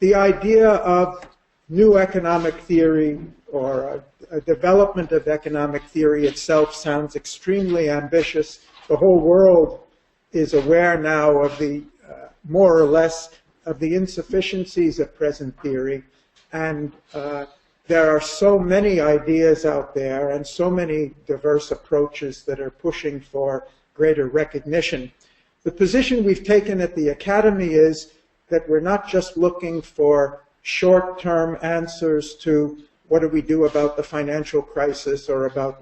the idea of new economic theory or a development of economic theory itself sounds extremely ambitious. The whole world is aware now of the, more or less, of the insufficiencies of present theory. And there are so many ideas out there and so many diverse approaches that are pushing for greater recognition. The position we've taken at the Academy is that we're not just looking for short-term answers to what do we do about the financial crisis or about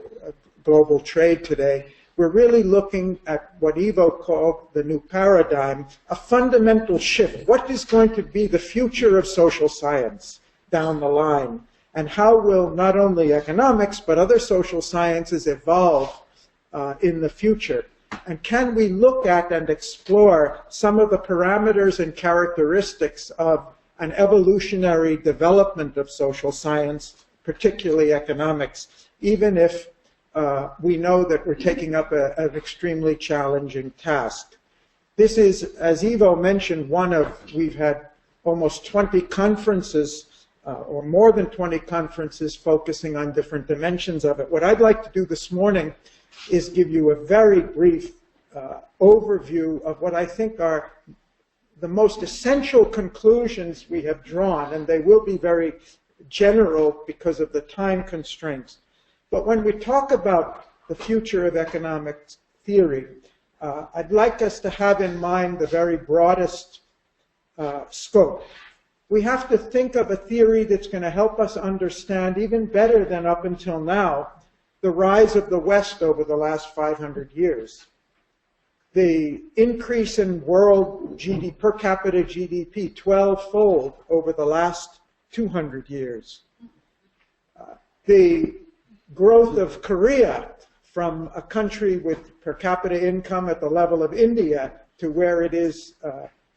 global trade today. We're really looking at what Ivo called the new paradigm, a fundamental shift. What is going to be the future of social science down the line? And how will not only economics, but other social sciences evolve in the future? And can we look at and explore some of the parameters and characteristics of an evolutionary development of social science, particularly economics, even if we know that we're taking up an extremely challenging task. This is, as Ivo mentioned, we've had almost 20 conferences, or more than 20 conferences focusing on different dimensions of it. What I'd like to do this morning is give you a very brief overview of what I think are the most essential conclusions we have drawn, and they will be very general because of the time constraints. But when we talk about the future of economic theory, I'd like us to have in mind the very broadest scope. We have to think of a theory that's going to help us understand, even better than up until now, the rise of the West over the last 500 years. The increase in world GDP, per capita GDP, 12-fold over the last 200 years. The growth of Korea from a country with per capita income at the level of India to where it is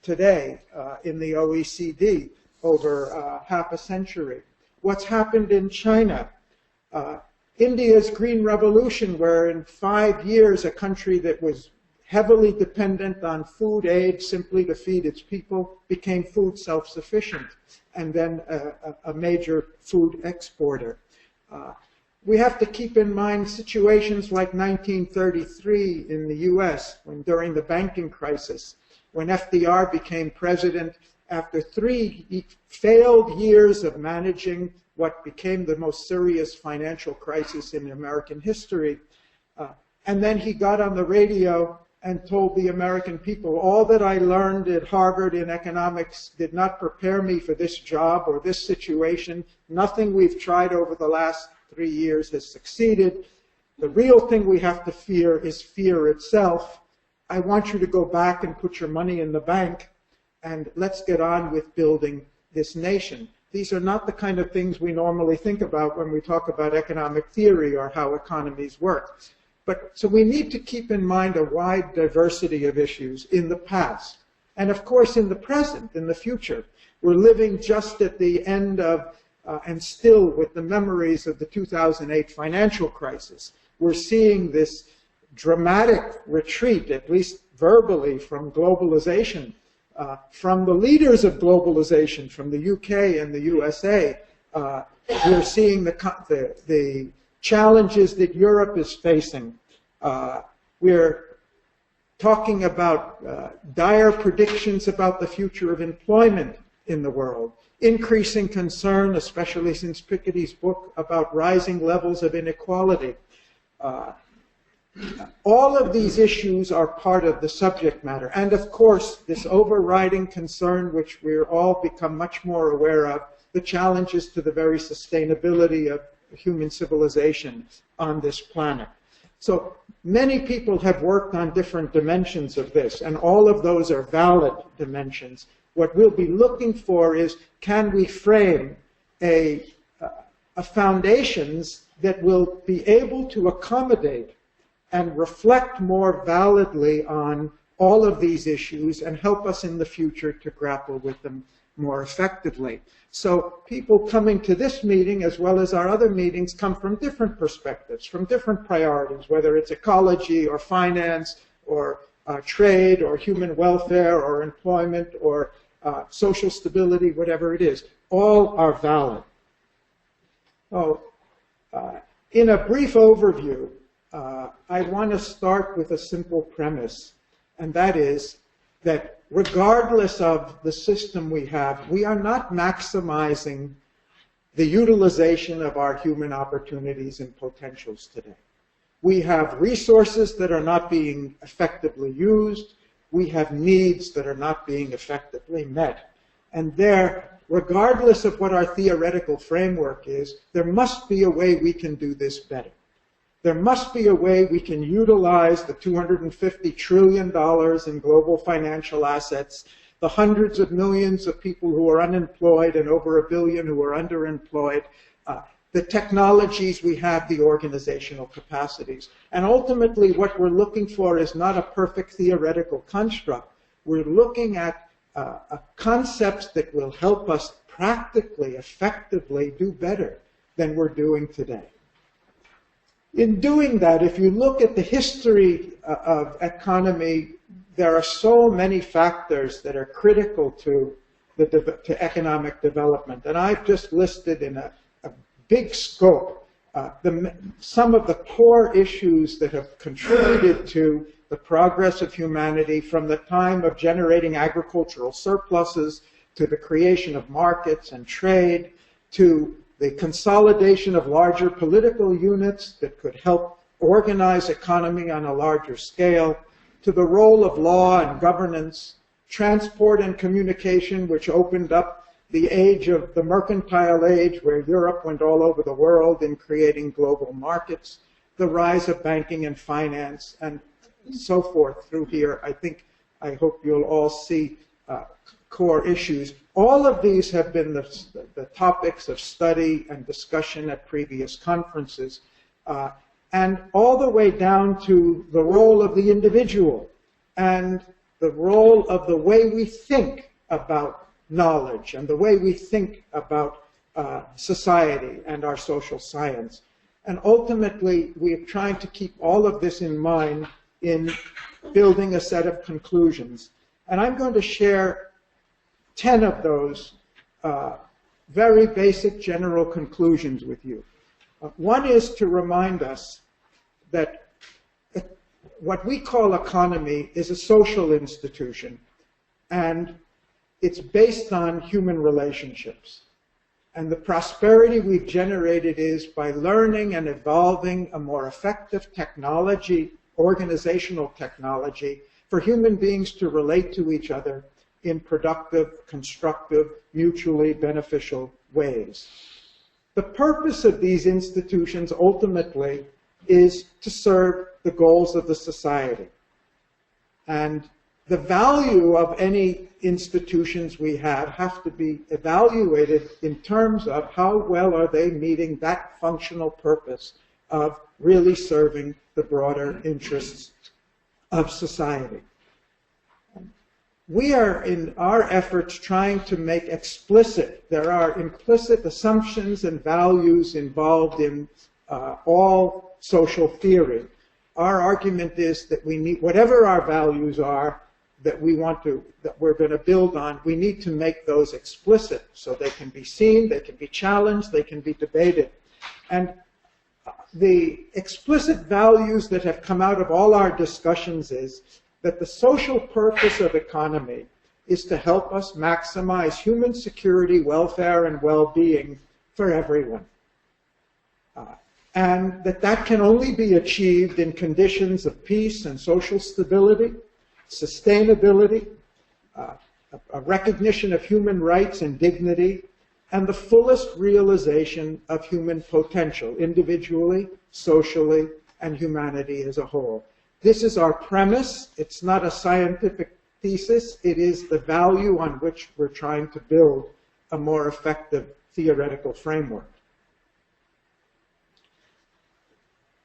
today in the OECD over half a century. What's happened in China? India's Green Revolution, where in 5 years a country that was heavily dependent on food aid simply to feed its people became food self-sufficient and then a major food exporter. We have to keep in mind situations like 1933 in the US, during the banking crisis, when FDR became president after 3 failed years of managing what became the most serious financial crisis in American history. And then he got on the radio and told the American people, all that I learned at Harvard in economics did not prepare me for this job or this situation. Nothing we've tried over the last 3 years has succeeded. The real thing we have to fear is fear itself. I want you to go back and put your money in the bank, and let's get on with building this nation. These are not the kind of things we normally think about when we talk about economic theory or how economies work. So we need to keep in mind a wide diversity of issues in the past. And of course, in the present, in the future. We're living just at the end of, and still with the memories of the 2008 financial crisis. We're seeing this dramatic retreat, at least verbally, from globalization, from the leaders of globalization, from the UK and the USA. We're seeing the challenges that Europe is facing. We're talking about dire predictions about the future of employment in the world, increasing concern, especially since Piketty's book, about rising levels of inequality. All of these issues are part of the subject matter. And of course, this overriding concern, which we're all become much more aware of, the challenges to the very sustainability of human civilization on this planet. So many people have worked on different dimensions of this, and all of those are valid dimensions. What we'll be looking for is, can we frame a foundations that will be able to accommodate and reflect more validly on all of these issues and help us in the future to grapple with them more effectively. So people coming to this meeting, as well as our other meetings, come from different perspectives, from different priorities, whether it's ecology or finance or trade or human welfare or employment or social stability, whatever it is, all are valid. Oh, in a brief overview, I want to start with a simple premise, and that is that regardless of the system we have, we are not maximizing the utilization of our human opportunities and potentials today. We have resources that are not being effectively used. We have needs that are not being effectively met. And there, regardless of what our theoretical framework is, there must be a way we can do this better. There must be a way we can utilize the $250 trillion in global financial assets, the hundreds of millions of people who are unemployed and over 1 billion who are underemployed, the technologies we have, the organizational capacities. And ultimately, what we're looking for is not a perfect theoretical construct. We're looking at concepts that will help us practically, effectively do better than we're doing today. In doing that, if you look at the history of economy, there are so many factors that are critical to economic development. And I've just listed in a big scope some of the core issues that have contributed to the progress of humanity from the time of generating agricultural surpluses to the creation of markets and trade, to the consolidation of larger political units that could help organize economy on a larger scale, to the role of law and governance, transport and communication, which opened up the age of the mercantile age, where Europe went all over the world in creating global markets, the rise of banking and finance, and so forth through here. I hope you'll all see core issues. All of these have been the topics of study and discussion at previous conferences. And all the way down to the role of the individual and the role of the way we think about knowledge and the way we think about society and our social science. And ultimately, we're trying to keep all of this in mind in building a set of conclusions. And I'm going to share 10 of those very basic general conclusions with you. One is to remind us that what we call economy is a social institution, and it's based on human relationships. And the prosperity we've generated is by learning and evolving a more effective technology, organizational technology, for human beings to relate to each other in productive, constructive, mutually beneficial ways. The purpose of these institutions ultimately is to serve the goals of the society. And the value of any institutions we have to be evaluated in terms of how well are they meeting that functional purpose of really serving the broader interests of society. We are, in our efforts, trying to make explicit, there are implicit assumptions and values involved in all social theory. Our argument is that we need, whatever our values are that we're going to build on, we need to make those explicit so they can be seen, they can be challenged, they can be debated. And the explicit values that have come out of all our discussions is that the social purpose of economy is to help us maximize human security, welfare, and well-being for everyone. And that can only be achieved in conditions of peace and social stability, sustainability, a recognition of human rights and dignity, and the fullest realization of human potential, individually, socially, and humanity as a whole. This is our premise. It's not a scientific thesis. It is the value on which we're trying to build a more effective theoretical framework.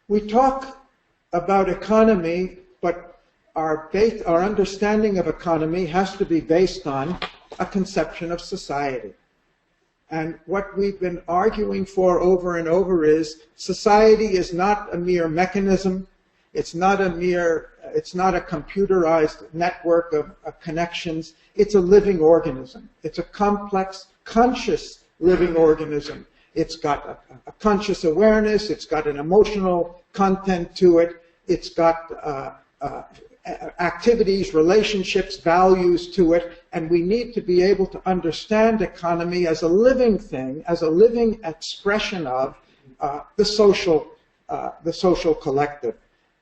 We talk about economy, but our understanding of economy has to be based on a conception of society. And what we've been arguing for over and over is society is not a mere mechanism. It's not a computerized network of connections. It's a living organism. It's a complex, conscious living organism. It's got a conscious awareness. It's got an emotional content to it. It's got activities, relationships, values to it. And we need to be able to understand economy as a living thing, as a living expression of the social collective.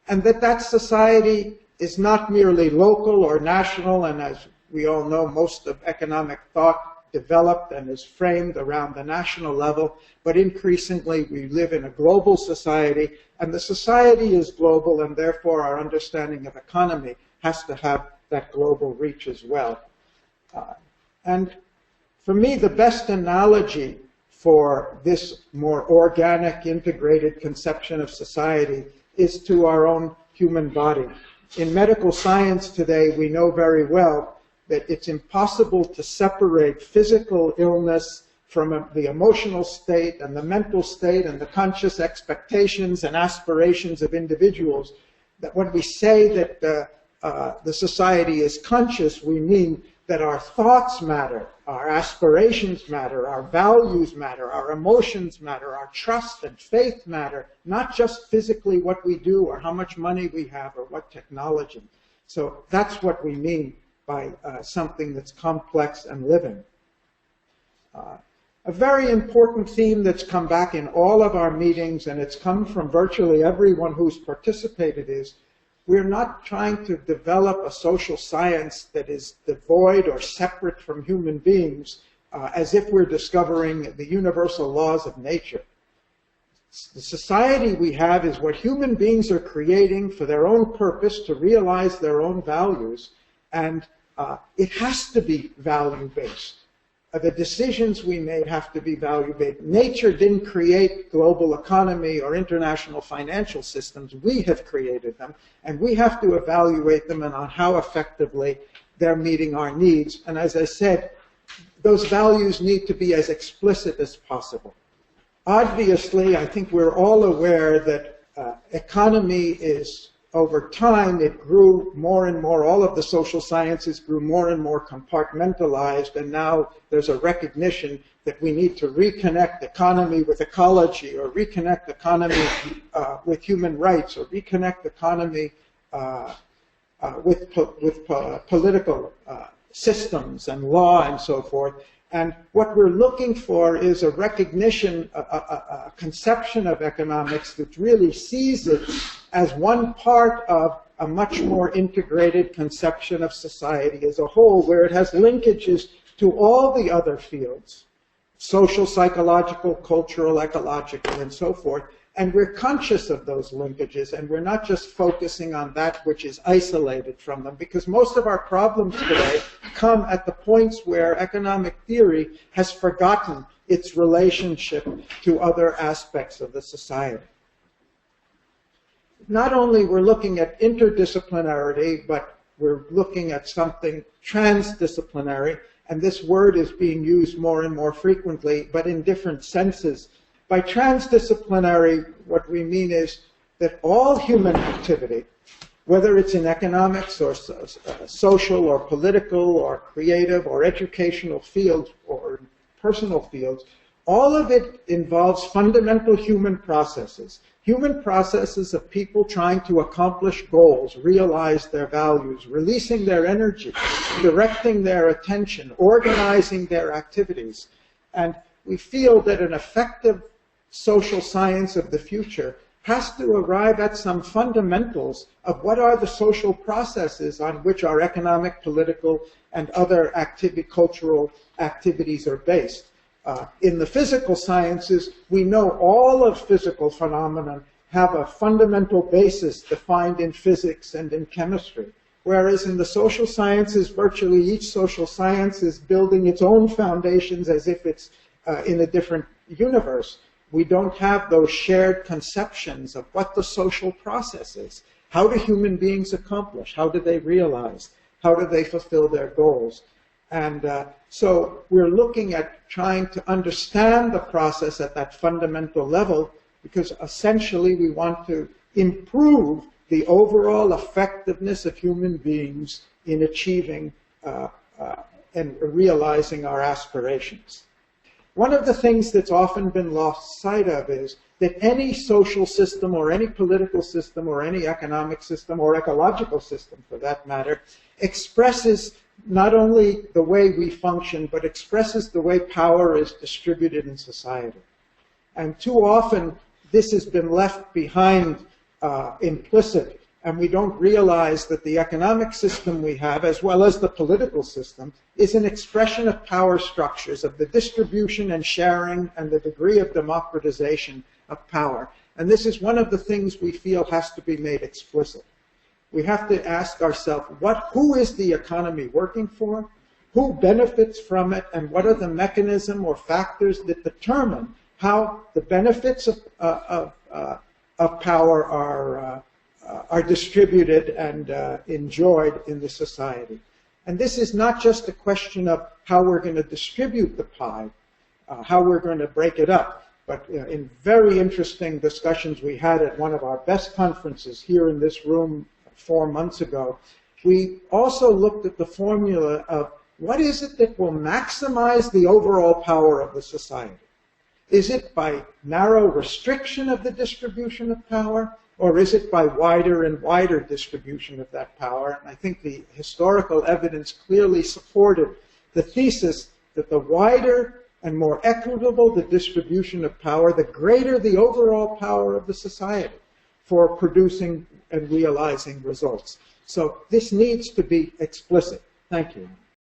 And that society is not merely local or national, and as we all know, most of economic thought developed and is framed around the national level, but increasingly we live in a global society, and the society is global, and therefore our understanding of economy has to have that global reach as well. And for me, the best analogy for this more organic, integrated conception of society is to our own human body. In medical science today, we know very well that it's impossible to separate physical illness from the emotional state and the mental state and the conscious expectations and aspirations of individuals. That when we say that the society is conscious, we mean that our thoughts matter, our aspirations matter, our values matter, our emotions matter, our trust and faith matter, not just physically what we do or how much money we have or what technology. So that's what we mean by something that's complex and living. A very important theme that's come back in all of our meetings, and it's come from virtually everyone who's participated, is we're not trying to develop a social science that is devoid or separate from human beings as if we're discovering the universal laws of nature. The society we have is what human beings are creating for their own purpose to realize their own values, and it has to be value-based. The decisions we made have to be value-based. Nature didn't create global economy or international financial systems. We have created them, and we have to evaluate them and on how effectively they're meeting our needs. And as I said, those values need to be as explicit as possible. Obviously, I think we're all aware that economy is, over time, it grew more and more, all of the social sciences grew more and more compartmentalized, and now there's a recognition that we need to reconnect economy with ecology, or reconnect economy with human rights, or reconnect economy with political systems and law and so forth. And what we're looking for is a recognition, a conception of economics that really sees it as one part of a much more integrated conception of society as a whole, where it has linkages to all the other fields, social, psychological, cultural, ecological, and so forth. And we're conscious of those linkages, and we're not just focusing on that which is isolated from them, because most of our problems today come at the points where economic theory has forgotten its relationship to other aspects of the society. Not only we're looking at interdisciplinarity, but we're looking at something transdisciplinary, and this word is being used more and more frequently, but in different senses. By transdisciplinary, what we mean is that all human activity, whether it's in economics or social or political or creative or educational fields or personal fields, all of it involves fundamental human processes of people trying to accomplish goals, realize their values, releasing their energy, directing their attention, organizing their activities. And we feel that an effective social science of the future has to arrive at some fundamentals of what are the social processes on which our economic, political, and other cultural activities are based. In the physical sciences, we know all of physical phenomena have a fundamental basis defined in physics and in chemistry. Whereas in the social sciences, virtually each social science is building its own foundations as if it's in a different universe. We don't have those shared conceptions of what the social process is. How do human beings accomplish? How do they realize? How do they fulfill their goals? And so we're looking at trying to understand the process at that fundamental level, because essentially we want to improve the overall effectiveness of human beings in achieving and realizing our aspirations. One of the things that's often been lost sight of is that any social system or any political system or any economic system or ecological system, for that matter, expresses not only the way we function, but expresses the way power is distributed in society. And too often, this has been left behind implicit, and we don't realize that the economic system we have, as well as the political system, is an expression of power structures, of the distribution and sharing and the degree of democratization of power. And this is one of the things we feel has to be made explicit. We have to ask ourselves, who is the economy working for? Who benefits from it? And what are the mechanisms or factors that determine how the benefits of power are distributed and enjoyed in the society? And this is not just a question of how we're going to distribute the pie, how we're going to break it up. But in very interesting discussions we had at one of our best conferences here in this room 4 months ago, we also looked at the formula of what is it that will maximize the overall power of the society? Is it by narrow restriction of the distribution of power, or is it by wider and wider distribution of that power? And I think the historical evidence clearly supported the thesis that the wider and more equitable the distribution of power, the greater the overall power of the society for producing and realizing results. So this needs to be explicit. Thank you.